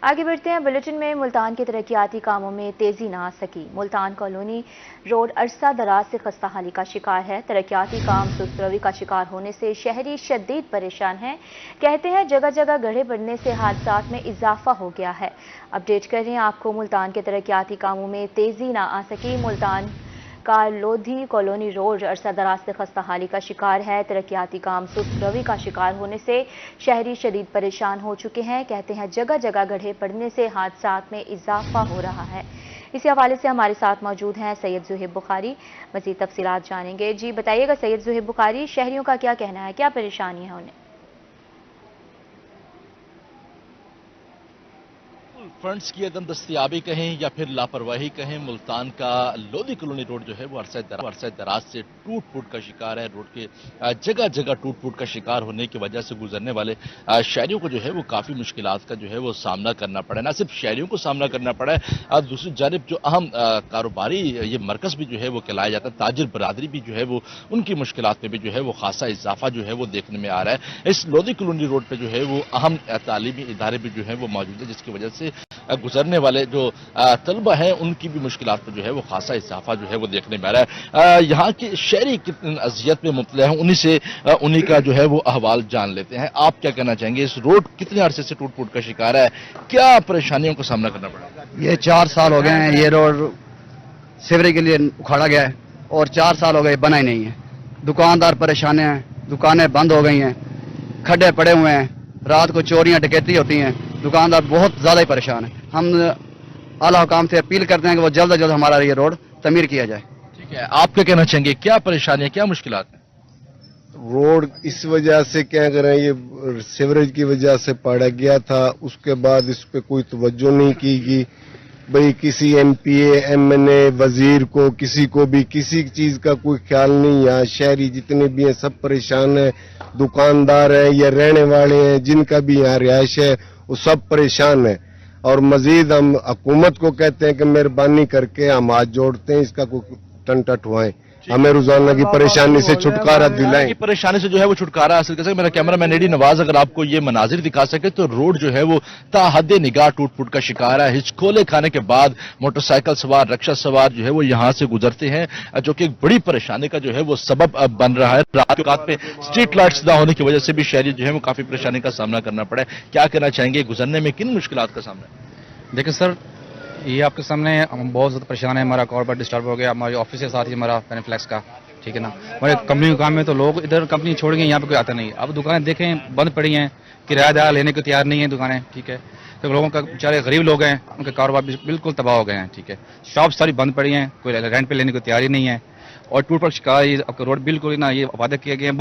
آگے بڑھتے ہیں بلیٹن میں ملتان کے ترقیاتی کاموں میں تیزی نہ آ سکی۔ ملتان کالونی روڈ عرصہ دراز سے خستہ حالی کا شکار ہے۔ ترقیاتی کام سست روی کا شکار ہونے سے شہری شدید پریشان ہیں۔ کہتے ہیں جگہ جگہ گڑھے پڑنے سے حادثات میں اضافہ ہو گیا ہے۔ اپڈیٹ کر رہے ہیں آپ کو، ملتان کے ترقیاتی کاموں میں تیزی نہ آ سکی۔ ملتان کا لودھی کالونی روڈ عرصہ دراز سے خستہ حالی کا شکار ہے۔ ترقیاتی کام سست روی کا شکار ہونے سے شہری شدید پریشان ہو چکے ہیں۔ کہتے ہیں جگہ جگہ گڑھے پڑنے سے حادثات میں اضافہ ہو رہا ہے۔ اسی حوالے سے ہمارے ساتھ موجود ہیں سید زہیب بخاری، مزید تفصیلات جانیں گے۔ جی بتائیے گا سید زہیب بخاری، شہریوں کا کیا کہنا ہے، کیا پریشانی ہے انہیں؟ فنڈز کی عدم دستیابی کہیں یا پھر لاپرواہی کہیں، ملتان کا لودھی کالونی روڈ جو ہے وہ عرصہ دراز سے ٹوٹ پھوٹ کا شکار ہے۔ روڈ کے جگہ جگہ ٹوٹ پھوٹ کا شکار ہونے کی وجہ سے گزرنے والے شہریوں کو جو ہے وہ کافی مشکلات کا جو ہے وہ سامنا کرنا پڑا ہے۔ نہ صرف شہریوں کو سامنا کرنا پڑا ہے، دوسری جانب جو اہم کاروباری یہ مرکز بھی جو ہے وہ کہلایا جاتا ہے، تاجر برادری بھی جو ہے وہ ان کی مشکلات میں بھی جو ہے وہ خاصا اضافہ جو ہے وہ دیکھنے میں آ رہا ہے۔ اس لودھی کالونی روڈ پہ جو ہے وہ اہم تعلیمی ادارے بھی جو ہے وہ موجود ہے، جس کی وجہ سے گزرنے والے جو طلبہ ہیں ان کی بھی مشکلات پر جو ہے وہ خاصا اضافہ جو ہے وہ دیکھنے میں آ رہا ہے۔ یہاں کے شہری کتنی اذیت میں مبتلا ہیں، انہی کا جو ہے وہ احوال جان لیتے ہیں۔ آپ کیا کہنا چاہیں گے، اس روڈ کتنے عرصے سے ٹوٹ پھوٹ کا شکار ہے، کیا پریشانیوں کا سامنا کرنا پڑا ہے؟ یہ 4 سال ہو گئے ہیں، یہ روڈ سیوریج کے لیے اکھاڑا گیا ہے اور 4 سال ہو گئے بنا ہی نہیں ہے۔ دکاندار پریشان ہیں، دکانیں بند ہو گئی ہیں، کھڈے پڑے ہوئے ہیں، رات کو چوریاں ڈکیتی ہوتی ہیں، دکاندار بہت زیادہ ہی پریشان ہیں۔ ہم اعلیٰ حکام سے اپیل کرتے ہیں کہ وہ جلد از جلد ہمارا یہ روڈ تعمیر کیا جائے۔ ٹھیک ہے، آپ کیا کہنا چاہیں گے، کیا پریشانیاں، کیا مشکلات ہیں؟ روڈ اس وجہ سے کیا کریں، یہ سیوریج کی وجہ سے پاڑا گیا تھا، اس کے بعد اس پہ کوئی توجہ نہیں کی گئی۔ بھئی کسی ایم پی اے، ایم این اے، وزیر کو، کسی کو بھی کسی چیز کا کوئی خیال نہیں۔ یہاں شہری جتنے بھی ہیں سب پریشان ہیں، دکاندار ہیں یا رہنے والے ہیں، جن کا بھی یہاں رہائش ہے وہ سب پریشان ہیں۔ اور مزید ہم حکومت کو کہتے ہیں کہ مہربانی کر کے ہم ہاتھ جوڑتے ہیں، اس کا کوئی ٹن ٹھوائیں، ہمیں روزانہ کی پریشانی سے چھٹکارا دلائیں۔ پریشانی سے جو ہے وہ چھٹکارا حاصل کر سکے۔ میرا کیمرہ مین ایڈی نواز اگر آپ کو یہ مناظر دکھا سکے تو روڈ جو ہے وہ تا حد نگاہ ٹوٹ پھوٹ کا شکار ہے۔ ہچکولے کھانے کے بعد موٹر سائیکل سوار، رکشہ سوار جو ہے وہ یہاں سے گزرتے ہیں، جو کہ ایک بڑی پریشانی کا جو ہے وہ سبب بن رہا ہے۔ رات کے اوقات پہ اسٹریٹ لائٹس نہ ہونے کی وجہ سے بھی شہری جو ہے وہ کافی پریشانی کا سامنا کرنا پڑا ہے۔ کیا کہنا چاہیں گے، گزرنے میں کن مشکلات کا سامنا ہے؟ دیکھیں سر، یہ آپ کے سامنے ہم بہت زیادہ پریشان ہیں، ہمارا کاروبار ڈسٹرب ہو گیا، ہمارے آفس کے ساتھ ہی ہمارا پینفلیکس کا، ٹھیک ہے نا۔ ہمارے کمپنی کا کام ہے تو لوگ ادھر کمپنی چھوڑ گئے، یہاں پہ کوئی آتا نہیں۔ اب دکانیں دیکھیں بند پڑی ہیں، کرایہ دار لینے کو تیار نہیں ہیں دکانیں، ٹھیک ہے۔ تو لوگوں کا بیچارے غریب لوگ ہیں، ان کے کاروبار بالکل تباہ ہو گئے ہیں، ٹھیک ہے۔ شاپ ساری بند پڑی ہیں، کوئی رینٹ پہ لینے کو تیار ہی نہیں ہے، اور ٹوٹ پھوٹ شکار آپ کا روڈ بالکل نہ، یہ وعدہ کیا گیا ہے،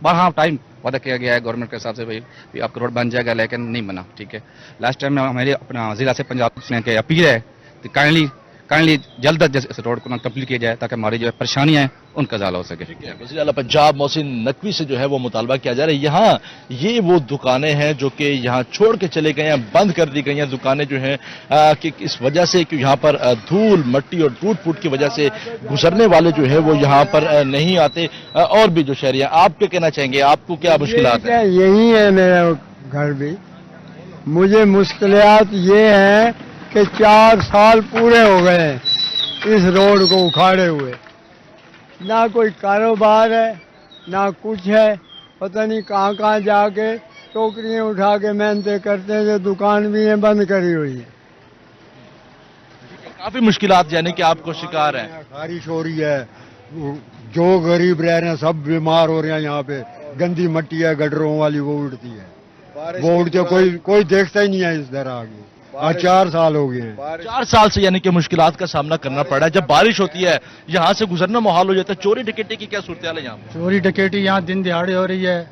بارہا ٹائم وعدہ کیا گیا ہے گورنمنٹ کے حساب سے، بھائی آپ کا روڈ بن جائے گا، لیکن نہیں بنا، ٹھیک ہے۔ لاسٹ ٹائم ہمارے اپنا وزیر اعظم پنجاب میں کہ اپیل ہے کہ کائنڈلی جلد از جلد اس روڈ کو کمپلیٹ کیا جائے تاکہ ہماری جو پریشانیاں ہیں ان کا ازالہ ہو سکے۔ وزیر اعلیٰ پنجاب محسن نقوی سے جو ہے وہ مطالبہ کیا جا رہا ہے۔ یہاں یہ وہ دکانیں ہیں جو کہ یہاں چھوڑ کے چلے گئے ہیں، بند کر دی گئی ہیں دکانیں جو ہیں، کہ اس وجہ سے کہ یہاں پر دھول مٹی اور ٹوٹ پھوٹ کی وجہ سے گزرنے والے جو ہے وہ یہاں پر نہیں آتے۔ اور بھی جو شہری ہیں، آپ کیا کہنا چاہیں گے، آپ کو کیا مشکلات ہیں؟ یہی ہے میرا گھر بھی، مجھے مشکلات یہ ہیں کہ 4 سال پورے ہو گئے ہیں اس روڈ کو اکھاڑے ہوئے، نہ کوئی کاروبار ہے نہ کچھ ہے، پتہ نہیں کہاں کہاں جا کے ٹوکریاں اٹھا کے محنتیں کرتے ہیں، جو دکان بھی ہیں بند کری ہوئی ہے۔ کافی مشکلات یعنی کہ آپ کو شکار ہیں۔ بارش ہو رہی ہے، جو غریب رہ رہے ہیں سب بیمار ہو رہے ہیں، یہاں پہ گندی مٹی ہے گٹروں والی، وہ اڑتی ہے، وہ اڑتے کوئی دیکھتا ہی نہیں ہے اس طرح آگے۔ 4 سال ہو گئے ہیں، 4 سال سے یعنی کہ مشکلات کا سامنا کرنا پڑا ہے۔ جب بارش ہوتی ہے یہاں سے گزرنا محال ہو جاتا ہے۔ چوری ڈکیٹی کی کیا صورتحال ہے یہاں پر؟ چوری ڈکیٹی یہاں دن دہاڑے ہو رہی ہے،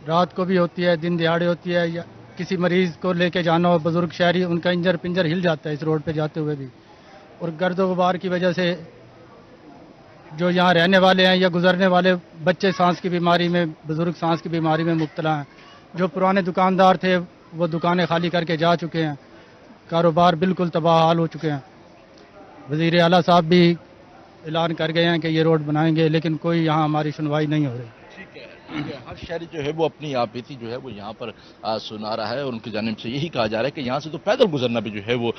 رات کو بھی ہوتی ہے، دن دہاڑے ہوتی ہے۔ یا کسی مریض کو لے کے جانا ہو، بزرگ شہری، ان کا انجر پنجر ہل جاتا ہے اس روڈ پہ جاتے ہوئے بھی۔ اور گرد و غبار کی وجہ سے جو یہاں رہنے والے ہیں یا گزرنے والے بچے سانس کی بیماری میں، بزرگ سانس کی بیماری میں مبتلا ہیں۔ جو پرانے دکاندار تھے وہ دکانیں خالی کر کے جا چکے ہیں، کاروبار بالکل تباہ حال ہو چکے ہیں۔ وزیر اعلیٰ صاحب بھی اعلان کر گئے ہیں کہ یہ روڈ بنائیں گے، لیکن کوئی یہاں ہماری سنوائی نہیں ہو رہی۔ हर शहरी जो है वो अपनी आपबीती जो है वो यहाँ पर सुना रहा है और उनकी जानिब से यही कहा जा रहा है कि यहाँ से तो पैदल गुजरना भी जो है वो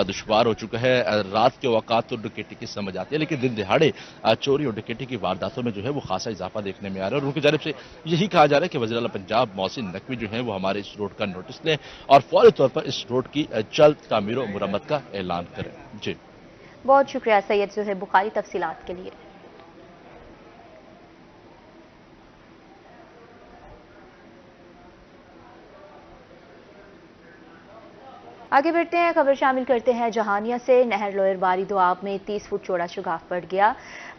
दुश्वार हो चुका है। रात के औकात तो डकैती की समझ आती है, लेकिन दिन दिहाड़े चोरी और डकैती की वारदातों में जो है वो खासा इजाफा देखने में आ रहा है और उनकी जानिब से यही कहा जा रहा है कि वज़ीर आला पंजाब मोहसिन नकवी जो है वो हमारे इस रोड का नोटिस लें और फौरी तौर पर इस रोड की जल्द तामीर और मुरम्मत का ऐलान करें। जी बहुत शुक्रिया सैयद ज़ुहैब बुखारी तफसीलात के लिए। आगे बढ़ते हैं, खबर शामिल करते हैं जहानिया से। नहर लोयर बारी दोआब में 30 फुट चौड़ा शुगाफ पड़ गया।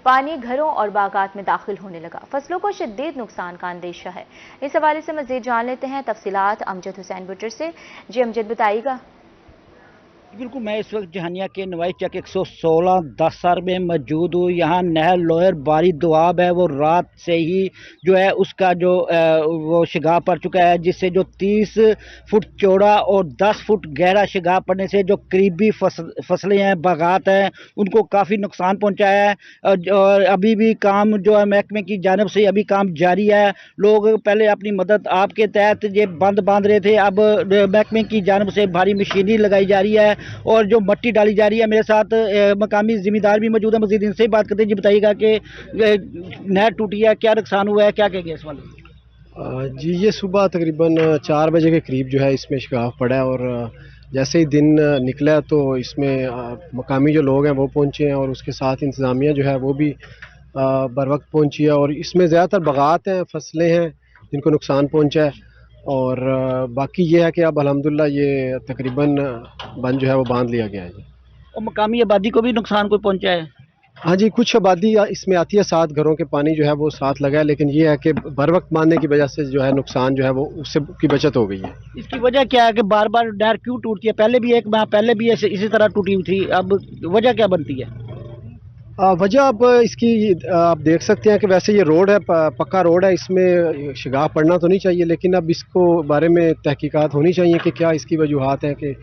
पानी घरों और बागात में दाखिल होने लगा। फसलों को शदीद नुकसान का अंदेशा है। इस हवाले से मजीद जान लेते हैं तफसीलात अमजद हुसैन बुटर से। जी अमजद बताइएगा। बिल्कुल, मैं इस वक्त जहानिया के नवाई चक 116 10 में मौजूद हूँ। यहाँ नहर लोयर बारी दोआब है, वो रात से ही जो है उसका जो वो शिगार पड़ चुका है, जिससे जो 30 फुट चौड़ा और 10 फुट गहरा शिगार पड़ने से जो करीबी फसलें हैं, बागात हैं, उनको काफ़ी नुकसान पहुँचा है। और अभी भी काम जो है महकमे की जानिब से अभी काम जारी है। लोग पहले अपनी मदद आपके तहत ये बंद बांध रहे थे, अब महकमे की जानिब से भारी मशीनरी लगाई जा रही है और जो मट्टी डाली जा रही है। मेरे साथ मकामी जिम्मेदार भी मौजूद है, मजीद इनसे ही बात करते हैं। जी बताइएगा कि नहर टूटी है, क्या नुकसान हुआ है, क्या कहेंगे इस वाले? जी, ये सुबह तकरीबन 4 बजे के करीब जो है इसमें शिगाफ पड़ा है और जैसे ही दिन निकला तो इसमें मकामी जो लोग हैं वो पहुंचे हैं और उसके साथ इंतज़ामिया जो है वो भी बर वक्त पहुंची है। और इसमें ज़्यादातर बागात हैं, फसलें हैं जिनको नुकसान पहुंचा है और बाकी ये है कि अब अल्हम्दुलिल्लाह ये तकरीबन बंद जो है वो बांध लिया गया है जी। और मकामी आबादी को भी नुकसान कोई पहुंचा है? हाँ जी, कुछ आबादी इसमें आती है, 7 घरों के पानी जो है वो साथ लगा है, लेकिन ये है कि बर वक्त बांधने की वजह से जो है नुकसान जो है वो उससे की बचत हो गई है। इसकी वजह क्या है कि बार बार नहर क्यों टूटती है? पहले भी एक माह पहले भी इसी तरह टूटी हुई थी, अब वजह क्या बनती है? वजह अब इसकी आप देख सकते हैं कि वैसे ये रोड है, पक्का रोड है, इसमें शिगाफ पड़ना तो नहीं चाहिए, लेकिन अब इसको बारे में तहकीकात होनी चाहिए कि क्या इसकी वजूहात हैं कि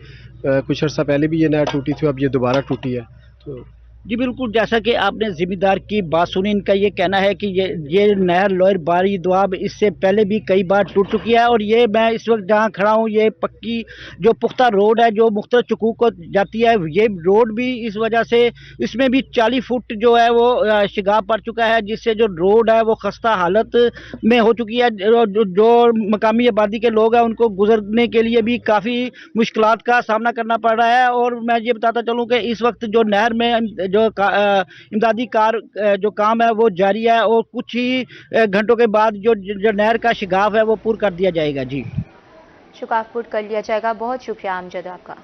कुछ अर्सा पहले भी ये नहर टूटी थी, अब ये दोबारा टूटी है। तो जी बिल्कुल, जैसा कि आपने ज़िम्मेदार की बात सुनी, इनका ये कहना है कि ये नहर लोयर बारी दोआब इससे पहले भी कई बार टूट चुकी है और ये मैं इस वक्त जहाँ खड़ा हूँ ये पक्की जो पुख्ता रोड है जो मुख्तलिफ चुकूक को जाती है, ये रोड भी इस वजह से इसमें भी 40 फुट जो है वो शिगार पड़ चुका है, जिससे जो रोड है वो खस्ता हालत में हो चुकी है। जो मकामी आबादी के लोग हैं उनको गुजरने के लिए भी काफ़ी मुश्किलात का सामना करना पड़ रहा है। और मैं ये बताता चलूँ कि इस वक्त जो नहर में जो इमदादी जो काम है वो जारी है और कुछ ही घंटों के बाद जो नहर का शिगाफ है वो पूरा कर दिया जाएगा। जी शिगाफ पूरा कर लिया जाएगा। बहुत शुक्रिया अमजद आपका।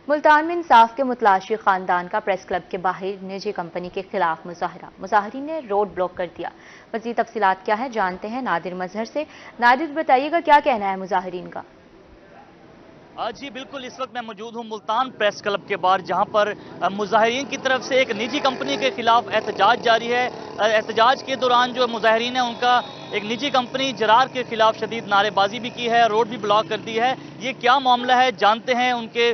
मुल्तान में इंसाफ के मुतलाशी खानदान का प्रेस क्लब के बाहर निजी कंपनी के खिलाफ मुजाहरा, मुजाहिरीन ने रोड ब्लॉक कर दिया। मज़ीद तफसीलात क्या है जानते हैं नादिर मजहर से। नादिर बताइएगा क्या कहना है मुजाहिरीन का? जी बिल्कुल, इस वक्त मैं मौजूद हूँ मुल्तान प्रेस क्लब के बाहर, जहाँ पर मुजाहिरीन की तरफ से एक निजी कंपनी के खिलाफ एहतजाज जारी है। एहतजाज के दौरान जो मुजाहिरीन है उनका एक निजी कंपनी जरार के खिलाफ शदीद नारेबाजी भी की है, रोड भी ब्लॉक कर दी है। ये क्या मामला है जानते हैं उनके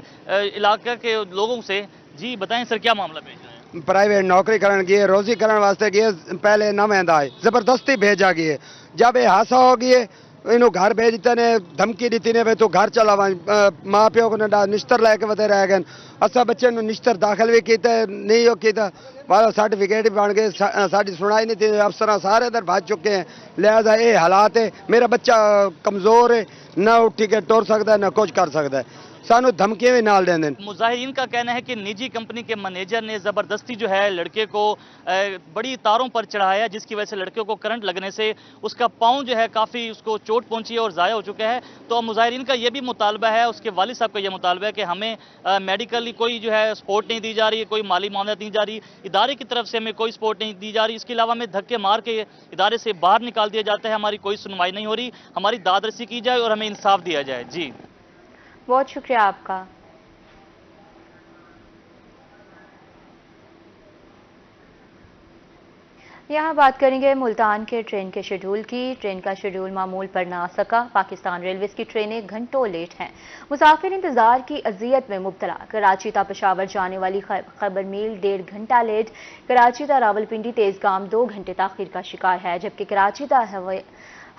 इलाके के लोगों से। जी बताएं सर, क्या मामला भेज रहे हैं? प्राइवेट नौकरी करन गए, रोजी करने वास्ते गए, पहले न वेंदा है, जबरदस्ती भेजा गए। जब ये हादसा हो गए इन्हों घर भेजते ने, धमकी दी ने, तू घर चला माँ प्यो को निश्तर लैके वधे रह गए। असा बच्चे निश्तर दाखिल भी किया नहीं किया, वाला सर्टिफिकेट भी बन गए, साड़ी सुनाई नहीं थी, अफसर सारे इधर भाज चुके हैं। लिहाजा ये हालात है, मेरा बच्चा कमजोर है, ना उठी के टुर सकता है ना कुछ कर सकता है, सानू धमकियां भी नाल देंदे। मुजाहिरीन का कहना है कि निजी कंपनी के मैनेजर ने ज़बरदस्ती जो है लड़के को बड़ी तारों पर चढ़ाया, जिसकी वजह से लड़के को करंट लगने से उसका पाँव जो है काफ़ी उसको चोट पहुंची है और ज़ाया हो चुका है। तो मुजाहिरीन का ये भी मुतालबा है, उसके वालिद साहब का ये मुतालबा है कि हमें मेडिकली कोई जो है सपोर्ट नहीं दी जा रही है, कोई माली मामला नहीं जा रही, इदारे की तरफ से हमें कोई सपोर्ट नहीं दी जा रही। इसके अलावा हमें धक्के मार के इदारे से बाहर निकाल दिया जाता है, हमारी कोई सुनवाई नहीं हो रही, हमारी दादरसी की जाए और हमें इंसाफ दिया जाए। जी बहुत शुक्रिया आपका। यहाँ बात करेंगे मुल्तान के ट्रेन के शेड्यूल की। ट्रेन का शेड्यूल मामूल पर ना सका। पाकिस्तान रेलवेज की ट्रेनें घंटों लेट हैं। मुसाफिर इंतजार की अजियत में मुब्तला। कराची ता पेशावर जाने वाली खबर मील 1.5 घंटा लेट। कराची ता रावलपिंडी तेजगाम 2 घंटे ताखीर का शिकार है, जबकि कराची ता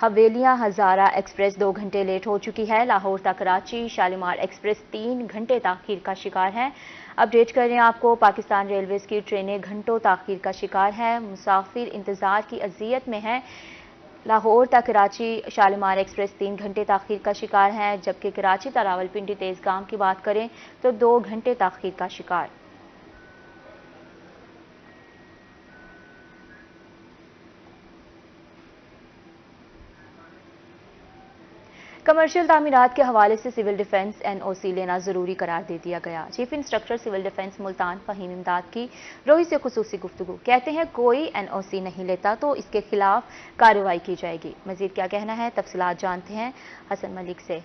हवेलियां हजारा एक्सप्रेस 2 घंटे लेट हो चुकी है। लाहौर तक कराची शालीमार एक्सप्रेस 3 घंटे ताखीर का शिकार है। अपडेट कर रहे हैं आपको, पाकिस्तान रेलवेज की ट्रेनें घंटों ताखीर का शिकार है। मुसाफिर इंतजार की अजियत में है। लाहौर तक कराची शालीमार एक्सप्रेस 3 घंटे ताखीर का शिकार है, जबकि कराची तक रावलपिंडी तेजगाम की बात करें तो 2 घंटे ताखीर का शिकार। कमर्शियल तामीरात के हवाले से सिविल डिफेंस NOC लेना जरूरी करार दे दिया गया। Chief instructor civil defence Multan Faheem Imdad की रोई से खुसूसी गुफ्तगू। कहते हैं कोई NOC नहीं लेता तो इसके खिलाफ कार्रवाई की जाएगी। मजीद क्या कहना है, तफसीलात जानते हैं हसन मलिक से।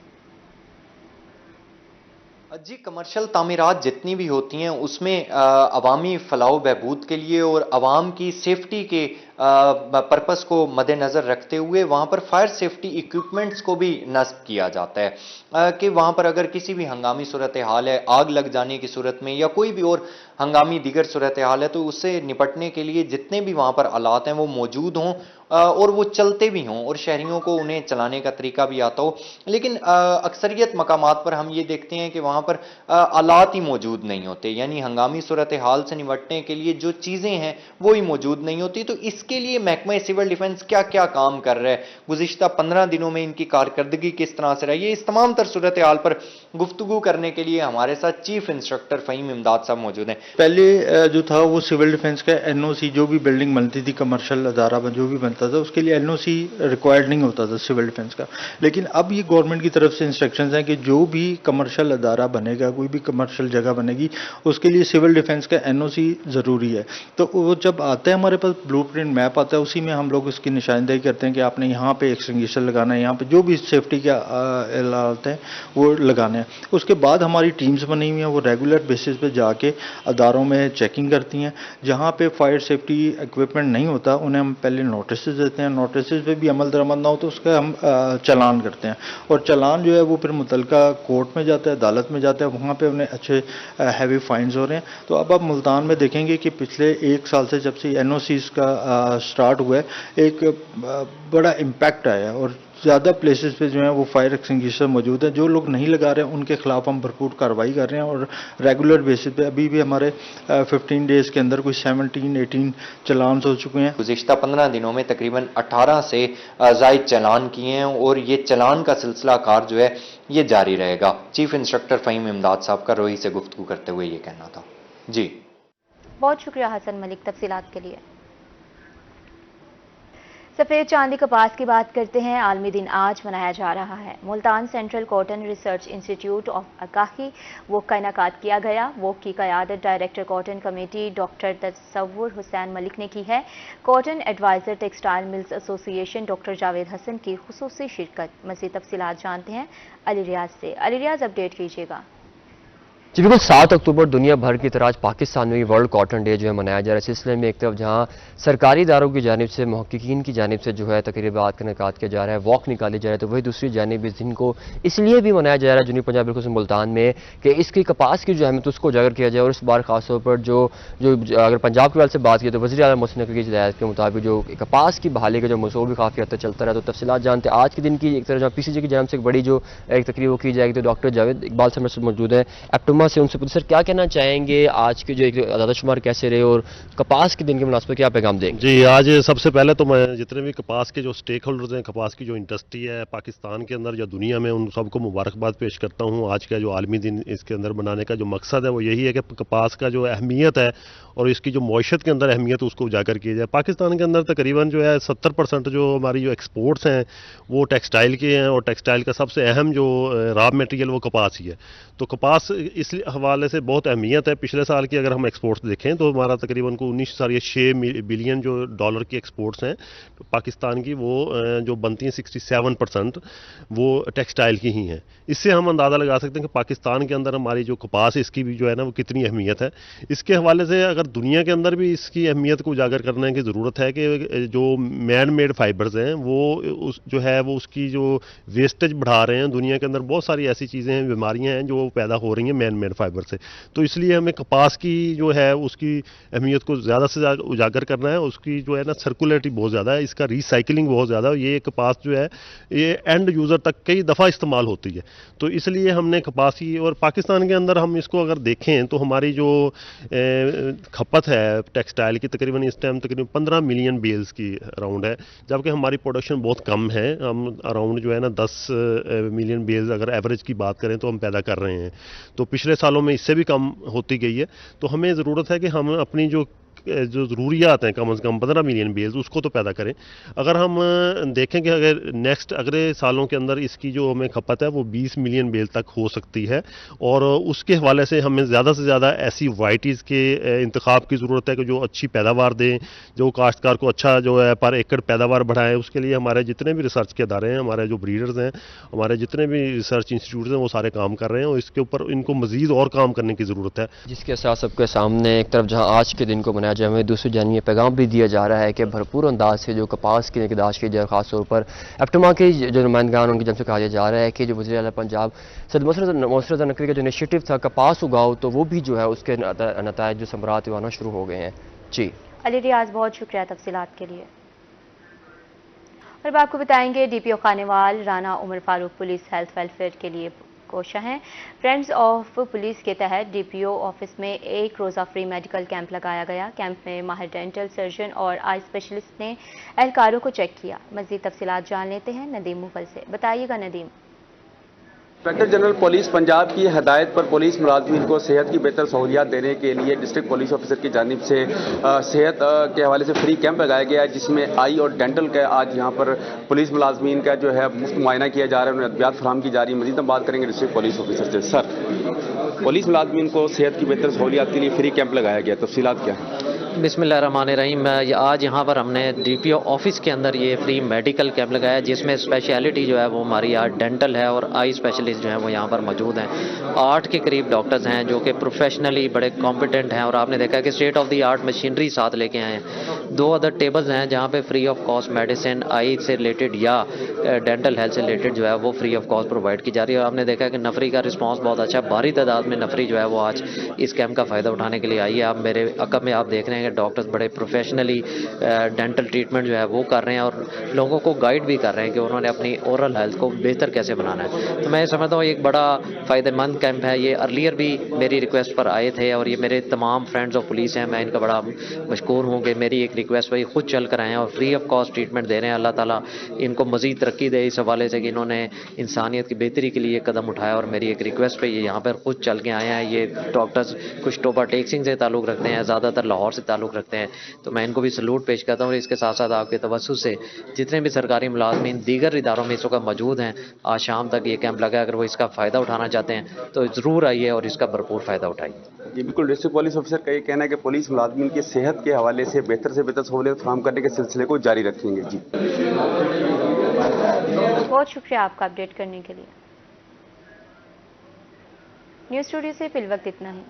जी, कमर्शियल तामीरात जितनी भी होती हैं उसमें अवामी फलाह बहबूद के लिए और आवाम की सेफ्टी के पर्पस को मद्देनज़र रखते हुए वहाँ पर फायर सेफ्टी इक्विपमेंट्स को भी नस्ब किया जाता है कि वहाँ पर अगर किसी भी हंगामी सूरत हाल है, आग लग जाने की सूरत में या कोई भी और हंगामी दीगर सूरत हाल है, तो उससे निपटने के लिए जितने भी वहाँ पर आलात हैं वो मौजूद हों और वो चलते भी हों और शहरियों को उन्हें चलाने का तरीका भी आता हो। लेकिन अक्सरियत मकामात पर हम ये देखते हैं कि वहाँ पर आलात ही मौजूद नहीं होते, यानी हंगामी सूरत हाल से निपटने के लिए जो चीज़ें हैं वो ही मौजूद नहीं होती। तो इसके लिए महकमा सिविल डिफेंस क्या क्या काम कर रहा है, गुज़िश्ता 15 दिनों में इनकी कारकर्दगी किस तरह से रही है, इस तमाम तर सूरत हाल पर गुफ्तगू करने के लिए हमारे साथ चीफ इंस्ट्रक्टर फहीम इमदाद साहब मौजूद हैं। पहले जो था वो सिविल डिफेंस का NOC, जो भी बिल्डिंग बनती थी, कमर्शियल अदारा जो भी बनता था, उसके लिए NOC रिक्वायर्ड नहीं होता था सिविल डिफेंस का। लेकिन अब ये गवर्नमेंट की तरफ से इंस्ट्रक्शंस हैं कि जो भी कमर्शियल अदारा बनेगा, कोई भी कमर्शियल जगह बनेगी, उसके लिए सिविल डिफेंस का NOC ज़रूरी है। तो वो जब आता है हमारे पास ब्लूप्रिंट मैप आता है, उसी में हम लोग उसकी निशानदेही करते हैं कि आपने यहाँ पे एक्सटिंग्विशर लगाना है, यहाँ पे जो भी सेफ्टी के आलात हैं वो लगाने हैं। उसके बाद हमारी टीम्स बनी हुई हैं, वो रेगुलर बेसिस पे जाके अदारों में चेकिंग करती हैं। जहाँ पे फायर सेफ्टी इक्विपमेंट नहीं होता उन्हें हम पहले नोटिस देते हैं, नोटिस पे भी अमल दरामद ना हो तो उसका हम चालान करते हैं, और चालान जो है वो फिर मुतलका कोर्ट में जाता है, अदालत में जाता है, वहाँ पे उन्हें अच्छे हैवी फाइन्स हो रहे हैं। तो अब आप मुल्तान में देखेंगे कि पिछले 1 साल से जब से NOCs का स्टार्ट हुआ है, एक बड़ा इम्पैक्ट आया है और ज़्यादा प्लेसेस पे जो है वो फायर एक्सटिंग्विशर मौजूद है। जो लोग नहीं लगा रहे हैं उनके खिलाफ हम भरपूर कार्रवाई कर रहे हैं और रेगुलर बेसिस पे अभी भी हमारे 15 डेज़ के अंदर कोई 17-18 चालान हो चुके हैं। गुज़िश्ता 15 दिनों में तकरीबन 18 से ज़ायद चालान किए हैं और ये चालान का सिलसिला कार जो है ये जारी रहेगा। चीफ इंस्ट्रक्टर फहीम इमदाद साहब का रोई से गुफ्तगू करते हुए ये कहना था। जी, बहुत शुक्रिया हसन मलिक तफसीलात के लिए। सफ़ेद चांदी कपास की बात करते हैं। आलमी दिन आज मनाया जा रहा है। Multan central cotton research institute of अकाही वोक का इनेकाद किया गया। वोक की क़यादत director cotton committee doctor Tasawwar Hussain Malik ने की है। Cotton adviser textile mills association doctor Javed Hassan की खुसूसी शिरकत। मज़ीद तफसीलात जानते हैं अली रियाज से। अली रियाज, अपडेट कीजिएगा। जी बिल्कुल, 7 अक्टूबर दुनिया भर की तरह आज पाकिस्तान में भी वर्ल्ड कॉटन डे जो है मनाया जा रहा है। सिलसिले में एक तरफ जहां सरकारी इदारों की जानिब से, मुहक्किकीन की जानिब से जो है तकरीबात का इनेकाद किया जा रहा है, वॉक निकाली जा रहा है, तो वही दूसरी जानिब इस दिन को इसलिए भी मनाया जा रहा है जुनूबी पंजाब बिल्कुल मुल्तान में कि इसकी कपास की जो अहमियत उसको उजागर किया जाए। और इस बार खासतौर पर जो अगर पंजाब के वाले से बात की तो वज़ीर आला मोहसिन नकवी की हिदायत के मुताबिक जो कपास की बहाली का जो मसौर भी काफ़ी हद तक चलता रहा। तो तफसीलात जानते हैं आज के दिन की। एक तरह जहाँ PCG की जानिब से एक बड़ी जो एक तकरीब की जाएगी, तो डॉक्टर जावेद इकबाल साहब मौजूद हैं एप्टोमा से। उनसे सर क्या कहना चाहेंगे आज के जो एक आदाद शुमार कैसे रहे और कपास के दिन के मुनासिबत क्या पैगाम देंगे? जी, आज सबसे पहले तो मैं जितने भी कपास के जो स्टेक होल्डर्स हैं, कपास की जो इंडस्ट्री है पाकिस्तान के अंदर या दुनिया में, उन सबको मुबारकबाद पेश करता हूँ। आज का जो आलमी दिन इसके अंदर मनाने का जो मकसद है वो यही है कि कपास का जो अहमियत है और इसकी जो मईशत के अंदर अहमियत उसको उजागर किया जाए। पाकिस्तान के अंदर तकरीबन जो है 70% जो हमारी जो एक्सपोर्ट्स हैं वो टेक्सटाइल के हैं और टेक्सटाइल का सबसे अहम जो रॉ मटेरियल वो कपास ही है। तो कपास इस हवाले से बहुत अहमियत है। पिछले साल की अगर हम एक्सपोर्ट्स देखें तो हमारा तकरीबन को 6 बिलियन जो डॉलर की एक्सपोर्ट्स हैं तो पाकिस्तान की, वो जो बनती हैं 67% वो टेक्सटाइल की ही हैं। इससे हम अंदाज़ा लगा सकते हैं कि पाकिस्तान के अंदर हमारी जो कपास है इसकी भी जो है ना वो कितनी अहमियत है। इसके हवाले से अगर दुनिया के अंदर भी इसकी अहमियत को उजागर करने की ज़रूरत है कि जो मैन मेड फाइबर्स हैं वो जो है वो उसकी जो वेस्टेज बढ़ा रहे हैं। दुनिया के अंदर बहुत सारी ऐसी चीज़ें हैं, बीमारियां हैं जो पैदा हो रही हैं मैन मेड फाइबर से। तो इसलिए हमें कपास की जो है उसकी अहमियत को ज़्यादा से ज़्यादा उजागर करना है। उसकी जो है ना सर्कुलेटी बहुत ज़्यादा है, इसका रिसाइकलिंग बहुत ज़्यादा है। ये कपास जो है ये एंड यूज़र तक कई दफ़ा इस्तेमाल होती है। तो इसलिए हमने कपास की, और पाकिस्तान के अंदर हम इसको अगर देखें तो हमारी जो खपत है टेक्सटाइल की तकरीबन इस टाइम तकरीबन 15 मिलियन बेल्स की अराउंड है, जबकि हमारी प्रोडक्शन बहुत कम है। हम अराउंड जो है ना 10 मिलियन बेल्स अगर एवरेज की बात करें तो हम पैदा कर रहे हैं। तो पिछले सालों में इससे भी कम होती गई है। तो हमें ज़रूरत है कि हम अपनी जो ज़रूरियात हैं कम से कम 15 मिलियन बेल्स उसको तो पैदा करें। अगर हम देखें कि अगर नेक्स्ट अगले सालों के अंदर इसकी जो हमें खपत है वो 20 मिलियन बेल तक हो सकती है, और उसके हवाले से हमें ज़्यादा से ज़्यादा ऐसी वाइटीज़ के इंतखाब की ज़रूरत है कि जो अच्छी पैदावार दें, जो काश्तकार को अच्छा जो है पर एकड़ पैदावार बढ़ाएं। उसके लिए हमारे जितने भी रिसर्च के अदारे हैं, हमारे जो ब्रीडर्स हैं, हमारे जितने भी रिसर्च इंस्टीट्यूट हैं वो सारे काम कर रहे हैं, और इसके ऊपर इनको मज़ीद और काम करने की ज़रूरत है। जिसके साथ सबके सामने एक तरफ जहां आज के दिन को मनाया जाए, हमें दूसरी जानिए पैगाम भी दिया जा रहा है कि भरपूर अंदाज से जो कपास की निगहदाश्त की जाए। खासतौर पर एप्टमा के जो नुमाइंदगान उनकी जब से कहा जा रहा है कि जो वज़ीर आला पंजाब सैयद मोसरत नकवी का जो इनिशिएटिव था कपास उगाओ, तो वो भी जो है उसके नतायज जो समरात आना शुरू हो गए हैं। जी अली रियाज, बहुत शुक्रिया तफसीलात के लिए। और अब आपको बताएंगे DPO Khanewal Rana Umar Farooq police health welfare के लिए कोशा हैं। फ्रेंड्स ऑफ पुलिस के तहत DPO ऑफिस में एक रोज़ा फ्री मेडिकल कैंप लगाया गया। कैंप में माहिर डेंटल सर्जन और आई स्पेशलिस्ट ने एहलकारों को चेक किया। मज़ीद तफसीलात जान लेते हैं नदीम मुफल से। बताइएगा Nadeem. Inspector general police Punjab की हदायत पर पुलिस मुलाजमीन को सेहत की बेहतर सहूलियात देने के लिए डिस्ट्रिक्ट पुलिस ऑफिसर की जानिब से सेहत के हवाले से फ्री कैंप लगाया गया है, जिसमें आई और डेंटल का आज यहाँ पर पुलिस मुलाजमीन का जो है मुफ्त मुआयना किया जा रहा है, उन्हें अद्वियात फराहम की जा रही है। मजीद हम बात करेंगे डिस्ट्रिक्ट पुलिस ऑफिसर से। सर, पुलिस मुलाजमीन को सेहत की बेहतर सहूलियात के लिए फ्री कैंप लगाया गया, तफसीलात क्या है? बिस्मिल्लाहिर्रहमानिर्रहीम। आज यहाँ पर हमने DPO ऑफिस के अंदर ये फ्री मेडिकल कैंप लगाया, जिसमें स्पेशलिटी जो है वो हमारी आज डेंटल है और आई स्पेशलिस्ट जो है वो यहाँ पर मौजूद हैं। 8 के करीब डॉक्टर्स हैं जो कि प्रोफेशनली बड़े कॉम्पिटेंट हैं, और आपने देखा कि state of the art machinery साथ लेके आए हैं। 2 अदर टेबल्स हैं जहाँ पे फ्री ऑफ कॉस्ट मेडिसिन आई से रिलेटेड या डेंटल हेल्थ से रिलेटेड जो है वो फ्री ऑफ कॉस्ट प्रोवाइड की जा रही है। और आपने देखा कि नफरी का रिस्पॉन्स बहुत अच्छा है, भारी तादाद में नफरी जो है वो आज इस कैंप का फ़ायदा उठाने के लिए आई है। आप मेरे अकब में आप देख रहे हैं कि डॉक्टर्स बड़े प्रोफेशनली डेंटल ट्रीटमेंट जो है वो कर रहे हैं, और लोगों को गाइड भी कर रहे हैं कि उन्होंने अपनी ओरल हेल्थ को बेहतर कैसे बनाना है। तो मैं समझता हूँ एक बड़ा फ़ायदेमंद कैंप है ये। अर्लियर भी मेरी रिक्वेस्ट पर आए थे, और ये मेरे तमाम फ्रेंड्स ऑफ पुलिस हैं, मैं इनका बड़ा मशकूर हूँ कि मेरी एक रिक्वेस्ट पर खुद चल कर आए हैं और फ्री ऑफ कॉस्ट ट्रीटमेंट दे रहे हैं। अल्लाह ताला इनको मज़ीद तरक्की दे इस हवाले से कि इन्होंने इंसानियत की बेहतरी के लिए कदम उठाया, और मेरी एक रिक्वेस्ट पे ये यहाँ पर खुद चल के आए हैं। ये डॉक्टर्स कुछ टोबा टेक्सिंग से ताल्लुक़ रखते हैं, ज़्यादातर लाहौर से ताल्लुक़ रखते हैं, तो मैं इनको भी सलूट पेश करता हूँ। और इसके साथ साथ आपके तवज्जुह से जितने भी सरकारी मुलाजमीन दीगर इदारों में इस वक्त मौजूद हैं, आज शाम तक ये कैंप लगा, अगर वो इसका फ़ायदा उठाना चाहते हैं तो ज़रूर आइए और इसका भरपूर फ़ायदा उठाइए। जी बिल्कुल, डिस्ट्रिक्ट पुलिस ऑफिसर का ये कहना है कि पुलिस मुलाजमीन की सेहत के हवाले से बेहतर सहूलियत फराहम करने के सिलसिले को जारी रखेंगे। जी बहुत शुक्रिया आपका अपडेट करने के लिए। न्यूज़ स्टूडियो से फिल वक्त इतना ही।